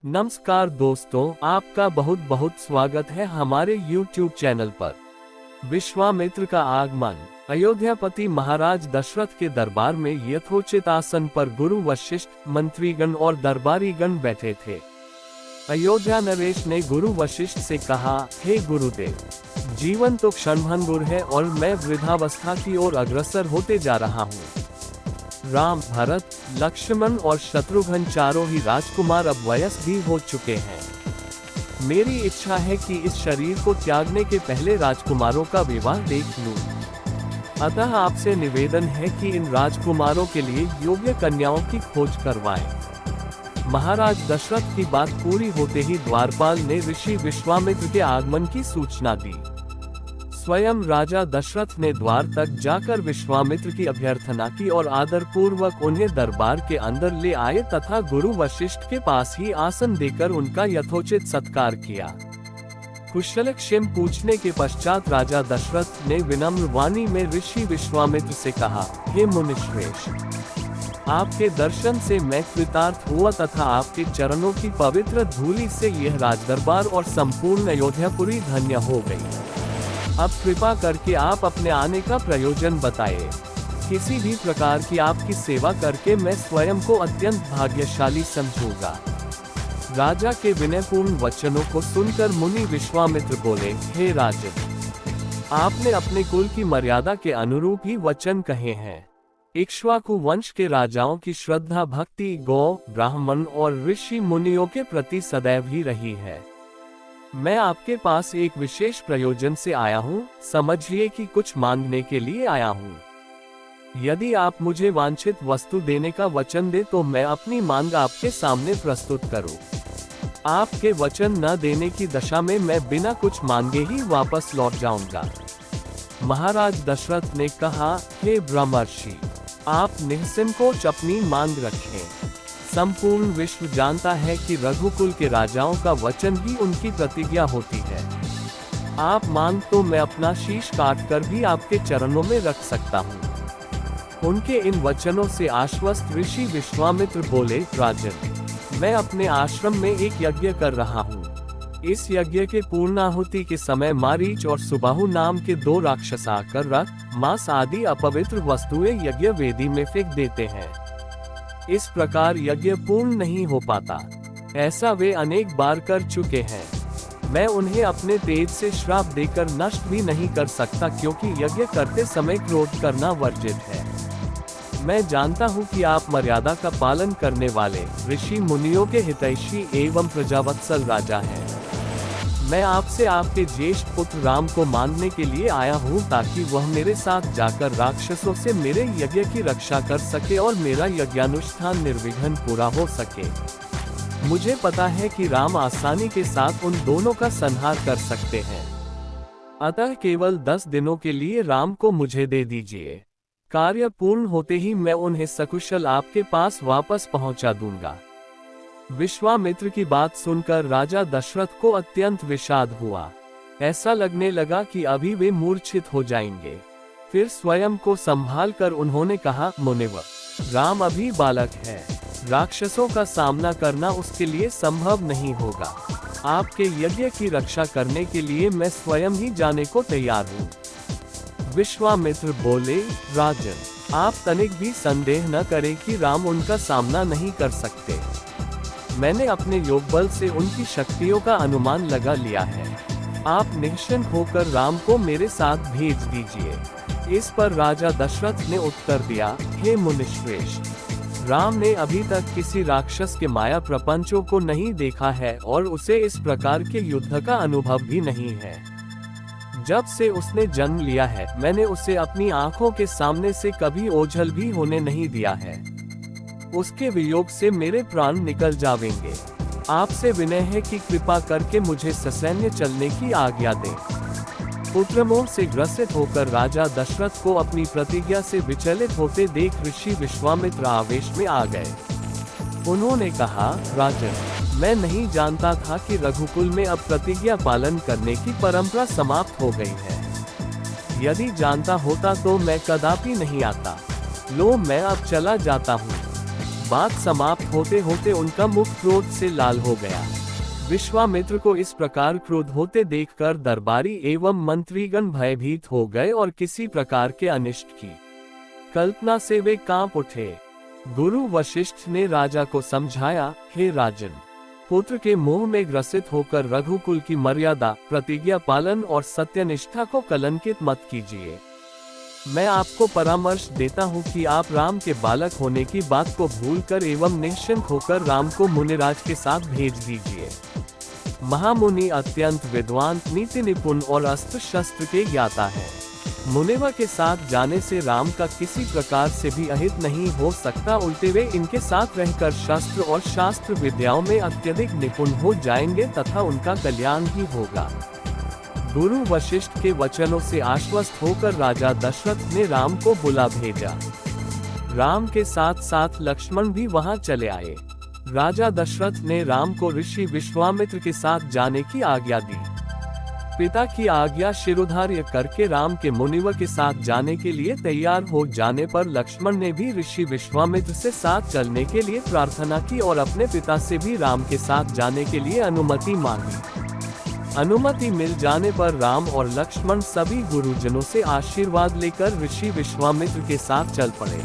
नमस्कार दोस्तों, आपका बहुत बहुत स्वागत है हमारे YouTube चैनल पर। विश्वामित्र का आगमन। अयोध्यापति महाराज दशरथ के दरबार में यथोचित आसन पर गुरु वशिष्ठ, मंत्रीगण और दरबारीगण बैठे थे। अयोध्या नरेश ने गुरु वशिष्ठ से कहा, हे गुरुदेव, जीवन तो क्षणभंगुर है और मैं वृद्धावस्था की ओर अग्रसर होते जा रहा हूँ। राम, भरत, लक्ष्मण और शत्रुघ्न चारों ही राजकुमार अब वयस्क भी हो चुके हैं। मेरी इच्छा है कि इस शरीर को त्यागने के पहले राजकुमारों का विवाह देख लूं। अतः आपसे निवेदन है कि इन राजकुमारों के लिए योग्य कन्याओं की खोज करवाएं। महाराज दशरथ की बात पूरी होते ही द्वारपाल ने ऋषि विश्वामित्र के आगमन की सूचना दी। स्वयं राजा दशरथ ने द्वार तक जाकर विश्वामित्र की अभ्यर्थना की और आदर पूर्वक उन्हें दरबार के अंदर ले आए तथा गुरु वशिष्ठ के पास ही आसन देकर उनका यथोचित सत्कार किया। कुशलक्षेम पूछने के पश्चात राजा दशरथ ने विनम्र वाणी में ऋषि विश्वामित्र से कहा, हे मुनिश्रेष्ठ, आपके दर्शन से मैं कृतार्थ हुआ तथा आपके चरणों की पवित्र धूलि से यह राजदरबार और संपूर्ण अयोध्यापुरी धन्य हो गई। अब कृपा करके आप अपने आने का प्रयोजन बताएं। किसी भी प्रकार की आपकी सेवा करके मैं स्वयं को अत्यंत भाग्यशाली समझूंगा। राजा के विनयपूर्ण वचनों को सुनकर मुनि विश्वामित्र बोले, हे राजन, आपने अपने कुल की मर्यादा के अनुरूप ही वचन कहे हैं। इक्ष्वाकु वंश के राजाओं की श्रद्धा भक्ति गौ, ब्राह्मण और ऋषि मुनियों के प्रति सदैव ही रही है। मैं आपके पास एक विशेष प्रयोजन से आया हूँ, समझिए कि कुछ मांगने के लिए आया हूँ। यदि आप मुझे वांछित वस्तु देने का वचन दे तो मैं अपनी मांग आपके सामने प्रस्तुत करूँ। आपके वचन न देने की दशा में मैं बिना कुछ मांगे ही वापस लौट जाऊंगा। महाराज दशरथ ने कहा, हे ब्रह्मर्षि, आप निःसंकोच अपनी मांग रखें। संपूर्ण विश्व जानता है कि रघुकुल के राजाओं का वचन ही उनकी प्रतिज्ञा होती है। आप मांग तो मैं अपना शीश काट कर भी आपके चरणों में रख सकता हूँ। उनके इन वचनों से आश्वस्त ऋषि विश्वामित्र बोले, राजन, मैं अपने आश्रम में एक यज्ञ कर रहा हूँ। इस यज्ञ के पूर्णाहुति के समय मारीच और सुबाहु नाम के दो राक्षस आकर रक्त, मांस आदि अपवित्र वस्तुएं यज्ञ वेदी में फेंक देते हैं। इस प्रकार यज्ञ पूर्ण नहीं हो पाता। ऐसा वे अनेक बार कर चुके हैं। मैं उन्हें अपने तेज से श्राप देकर नष्ट भी नहीं कर सकता, क्योंकि यज्ञ करते समय क्रोध करना वर्जित है। मैं जानता हूँ कि आप मर्यादा का पालन करने वाले ऋषि मुनियों के हितैषी एवं प्रजावत्सल राजा हैं। मैं आपसे आपके ज्येष्ठ पुत्र राम को मांगने के लिए आया हूँ, ताकि वह मेरे साथ जाकर राक्षसों से मेरे यज्ञ की रक्षा कर सके और मेरा यज्ञानुष्ठान निर्विघ्न पूरा हो सके। मुझे पता है कि राम आसानी के साथ उन दोनों का संहार कर सकते हैं। अतः केवल 10 दिनों के लिए राम को मुझे दे दीजिए। कार्य पूर्ण होते ही मैं उन्हें सकुशल आपके पास वापस पहुंचा दूंगा। विश्वामित्र की बात सुनकर राजा दशरथ को अत्यंत विषाद हुआ। ऐसा लगने लगा कि अभी वे मूर्छित हो जाएंगे। फिर स्वयं को संभाल कर उन्होंने कहा, मुनिवर, राम अभी बालक है। राक्षसों का सामना करना उसके लिए संभव नहीं होगा। आपके यज्ञ की रक्षा करने के लिए मैं स्वयं ही जाने को तैयार हूँ। विश्वामित्र बोले, राजन, आप तनिक भी संदेह न करें कि राम उनका सामना नहीं कर सकते। मैंने अपने योग बल से उनकी शक्तियों का अनुमान लगा लिया है। आप निश्चिंत होकर राम को मेरे साथ भेज दीजिए। इस पर राजा दशरथ ने उत्तर दिया, हे मुनिश्रेष्ठ, राम ने अभी तक किसी राक्षस के माया प्रपंचों को नहीं देखा है और उसे इस प्रकार के युद्ध का अनुभव भी नहीं है। जब से उसने जन्म लिया है, मैंने उसे अपनी आंखों के सामने से कभी ओझल भी होने नहीं दिया है। उसके वियोग से मेरे प्राण निकल जावेंगे। आपसे विनय है कि कृपा करके मुझे ससैन्य चलने की आज्ञा दें। पुत्रमोह से ग्रसित होकर राजा दशरथ को अपनी प्रतिज्ञा से विचलित होते देख ऋषि विश्वामित्र आवेश में आ गए। उन्होंने कहा, राजन, मैं नहीं जानता था कि रघुकुल में अब प्रतिज्ञा पालन करने की परंपरा समाप्त हो गई है। यदि जानता होता तो मैं कदापि नहीं आता। लो, मैं अब चला जाता हूँ। बात समाप्त होते होते उनका मुख क्रोध से लाल हो गया। विश्वामित्र को इस प्रकार क्रोध होते देखकर दरबारी एवं मंत्रीगण भयभीत हो गए और किसी प्रकार के अनिष्ट की कल्पना से वे कांप उठे। गुरु वशिष्ठ ने राजा को समझाया, हे राजन, पुत्र के मोह में ग्रसित होकर रघुकुल की मर्यादा, प्रतिज्ञा पालन और सत्यनिष्ठा को कलंकित मत कीजिए। मैं आपको परामर्श देता हूँ कि आप राम के बालक होने की बात को भूलकर एवं निश्चिंत होकर राम को मुनिराज के साथ भेज दीजिए। महामुनि अत्यंत विद्वान, नीति निपुण और अस्त्र शस्त्र के ज्ञाता है। मुनिवर के साथ जाने से राम का किसी प्रकार से भी अहित नहीं हो सकता, उल्टे वे इनके साथ रहकर शस्त्र और शास्त्र विद्याओं में अत्यधिक निपुण हो जाएंगे तथा उनका कल्याण ही होगा। गुरु वशिष्ठ के वचनों से आश्वस्त होकर राजा दशरथ ने राम को बुला भेजा। राम के साथ साथ लक्ष्मण भी वहां चले आए। राजा दशरथ ने राम को ऋषि विश्वामित्र के साथ जाने की आज्ञा दी। पिता की आज्ञा शिरोधार्य करके राम के मुनिवर के साथ जाने के लिए तैयार हो जाने पर लक्ष्मण ने भी ऋषि विश्वामित्र से साथ चलने के लिए प्रार्थना की और अपने पिता से भी राम के साथ जाने के लिए अनुमति मांगी। अनुमति मिल जाने पर राम और लक्ष्मण सभी गुरुजनों से आशीर्वाद लेकर ऋषि विश्वामित्र के साथ चल पड़े।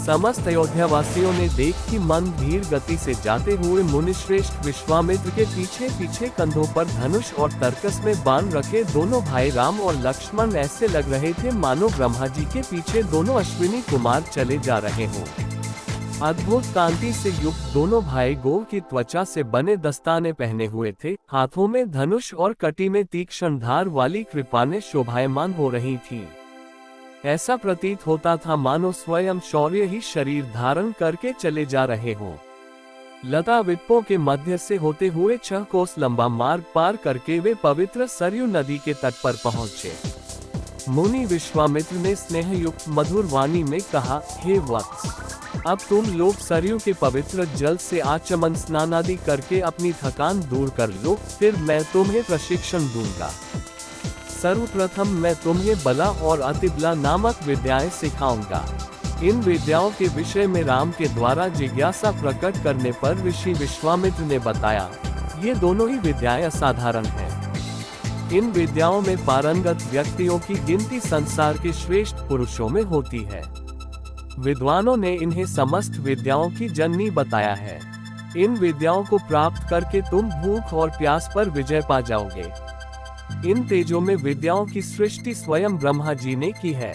समस्त अयोध्या वासियों ने देख कि मंदधीर गति से जाते हुए मुनिश्रेष्ठ विश्वामित्र के पीछे पीछे कंधों पर धनुष और तरकस में बाण रखे दोनों भाई राम और लक्ष्मण ऐसे लग रहे थे मानो ब्रह्मा जी के पीछे दोनों अश्विनी कुमार चले जा रहे हों। अद्भुत कांति से युक्त दोनों भाई गौ की त्वचा से बने दस्ताने पहने हुए थे। हाथों में धनुष और कटी में तीक्ष्ण धार वाली कृपानें शोभायमान हो रही थीं। ऐसा प्रतीत होता था मानो स्वयं शौर्य ही शरीर धारण करके चले जा रहे हों। लता विप्पों के मध्य से होते हुए 6 कोस लंबा मार्ग पार करके वे पवित्र सरयू नदी के तट पर पहुंचे। मुनि विश्वामित्र ने स्नेहयुक्त मधुर वाणी में कहा, हे वत्स, अब तुम लोग सरयू के पवित्र जल से आचमन स्नान आदि करके अपनी थकान दूर कर लो, फिर मैं तुम्हें प्रशिक्षण दूंगा। सर्वप्रथम मैं तुम्हें बला और अतिबला नामक विद्याएं सिखाऊंगा। इन विद्याओं के विषय में राम के द्वारा जिज्ञासा प्रकट करने पर ऋषि विश्वामित्र ने बताया, ये दोनों ही विद्याएं असाधारण हैं। इन विद्याओं में पारंगत व्यक्तियों की गिनती संसार के श्रेष्ठ पुरुषों में होती है। विद्वानों ने इन्हें समस्त विद्याओं की जननी बताया है। इन विद्याओं को प्राप्त करके तुम भूख और प्यास पर विजय पा जाओगे। इन तेजों में विद्याओं की सृष्टि स्वयं ब्रह्मा जी ने की है।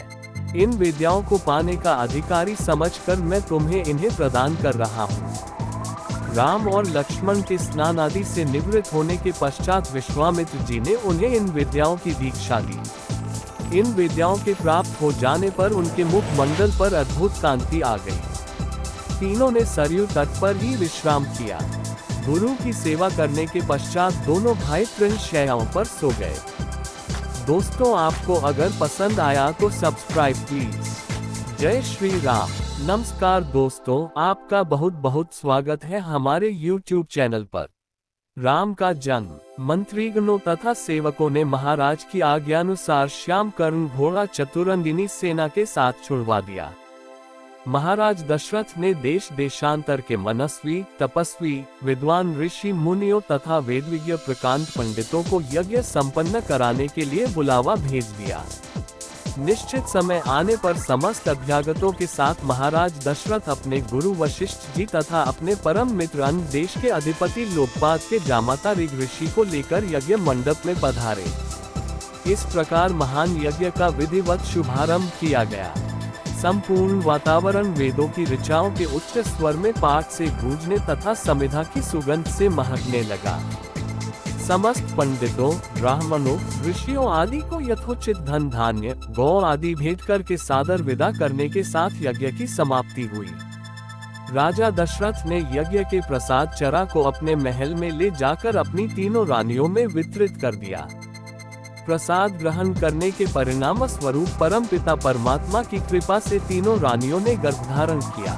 इन विद्याओं को पाने का अधिकारी समझकर मैं तुम्हें इन्हें प्रदान कर रहा हूँ। राम और लक्ष्मण के स्नान आदि से निवृत्त होने के पश्चात विश्वामित्र जी ने उन्हें इन विद्याओं की दीक्षा दी। इन विद्याओं के प्राप्त हो जाने पर उनके मुख मंडल पर अद्भुत कांति आ गई। तीनों ने सरयू तट पर ही विश्राम किया। गुरु की सेवा करने के पश्चात दोनों भाई तृण शैयाओं पर सो गए। दोस्तों, आपको अगर पसंद आया तो सब्सक्राइब प्लीज। जय श्री राम। नमस्कार दोस्तों, आपका बहुत बहुत स्वागत है हमारे YouTube चैनल पर। राम का जन्म। मंत्रीगणों तथा सेवकों ने महाराज की आज्ञानुसार श्याम कर्ण घोड़ा चतुरंगिनी सेना के साथ छुड़वा दिया। महाराज दशरथ ने देश देशांतर के मनस्वी, तपस्वी, विद्वान ऋषि मुनियों तथा वेदविज्ञ प्रकांड पंडितों को यज्ञ संपन्न कराने के लिए बुलावा भेज दिया। निश्चित समय आने पर समस्त अभ्यागतों के साथ महाराज दशरथ अपने गुरु वशिष्ठ जी तथा अपने परम मित्र अन्य देश के अधिपति लोकपाल के जामाता ऋग ऋषि को लेकर यज्ञ मंडप में पधारे। इस प्रकार महान यज्ञ का विधिवत शुभारंभ किया गया। संपूर्ण वातावरण वेदों की ऋचाओं के उच्च स्वर में पाठ से गूंजने तथा समिधा की सुगंध से महकने लगा। समस्त पंडितों, ब्राह्मणों, ऋषियों आदि को यथोचित धन धान्य, गौ आदि भेंट करके सादर विदा करने के साथ यज्ञ की समाप्ति हुई। राजा दशरथ ने यज्ञ के प्रसाद चरा को अपने महल में ले जाकर अपनी तीनों रानियों में वितरित कर दिया। प्रसाद ग्रहण करने के परिणाम स्वरूप परमपिता परमात्मा की कृपा से तीनों रानियों ने गर्भधारण किया।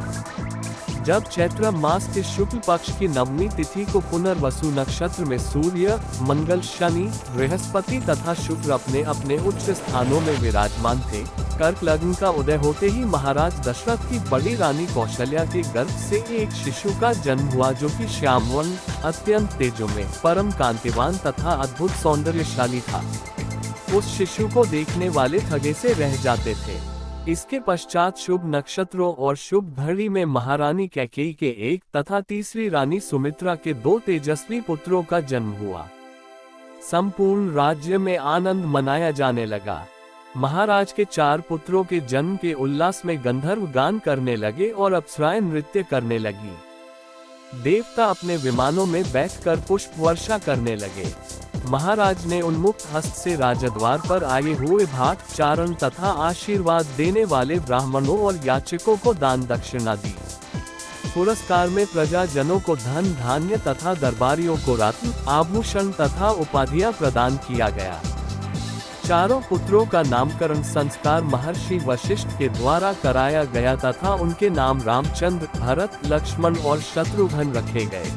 जब चैत्र मास के शुक्ल पक्ष की नवमी तिथि को पुनर्वसु नक्षत्र में सूर्य, मंगल, शनि, बृहस्पति तथा शुक्र अपने अपने उच्च स्थानों में विराजमान थे, कर्क लग्न का उदय होते ही महाराज दशरथ की बड़ी रानी कौशल्या के गर्भ से एक शिशु का जन्म हुआ, जो कि श्यामवर्ण, अत्यंत तेजोमय, परम कांतिवान तथा अद्भुत सौंदर्यशाली था। उस शिशु को देखने वाले ठगे से रह जाते थे। इसके पश्चात शुभ नक्षत्रों और शुभ घड़ी में महारानी कैकेयी के एक तथा तीसरी रानी सुमित्रा के 2 तेजस्वी पुत्रों का जन्म हुआ। संपूर्ण राज्य में आनंद मनाया जाने लगा। महाराज के 4 पुत्रों के जन्म के उल्लास में गंधर्व गान करने लगे और अप्सराएं नृत्य करने लगी। देवता अपने विमानों में बैठकर पुष्प वर्षा करने लगे। महाराज ने उन्मुक्त हस्त से राजद्वार पर आए हुए भाट चारण तथा आशीर्वाद देने वाले ब्राह्मणों और याचकों को दान दक्षिणा दी। पुरस्कार में प्रजाजनों को धन धान्य तथा दरबारियों को रत्न, आभूषण तथा उपाधियां प्रदान किया गया। चारों पुत्रों का नामकरण संस्कार महर्षि वशिष्ठ के द्वारा कराया गया तथा उनके नाम रामचंद्र, भरत, लक्ष्मण और शत्रुघ्न रखे गए।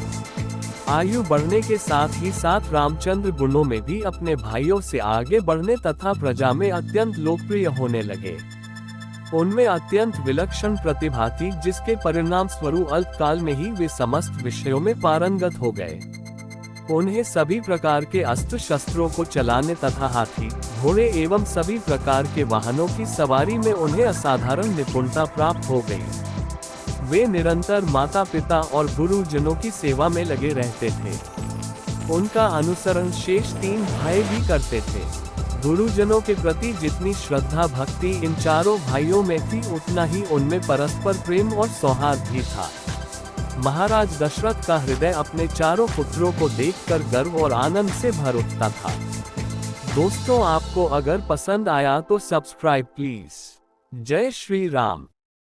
आयु बढ़ने के साथ ही साथ रामचंद्र गुणों में भी अपने भाइयों से आगे बढ़ने तथा प्रजा में अत्यंत लोकप्रिय होने लगे। उनमें अत्यंत विलक्षण प्रतिभा थी, जिसके परिणाम स्वरूप अल्पकाल में ही वे समस्त विषयों में पारंगत हो गए। उन्हें सभी प्रकार के अस्त्र शस्त्रों को चलाने तथा हाथी, घोड़े एवं सभी प्रकार के वाहनों की सवारी में उन्हें असाधारण निपुणता प्राप्त हो गई। वे निरंतर माता पिता और गुरुजनों की सेवा में लगे रहते थे। उनका अनुसरण शेष 3 भाई भी करते थे। गुरुजनों के प्रति जितनी श्रद्धा भक्ति इन चारों भाइयों में थी, उतना ही उनमें परस्पर प्रेम और सौहार्द भी था। महाराज दशरथ का हृदय अपने चारों पुत्रों को देखकर गर्व और आनंद से भर उठता था। दोस्तों, आपको अगर पसंद आया तो सब्सक्राइब प्लीज। जय श्री राम।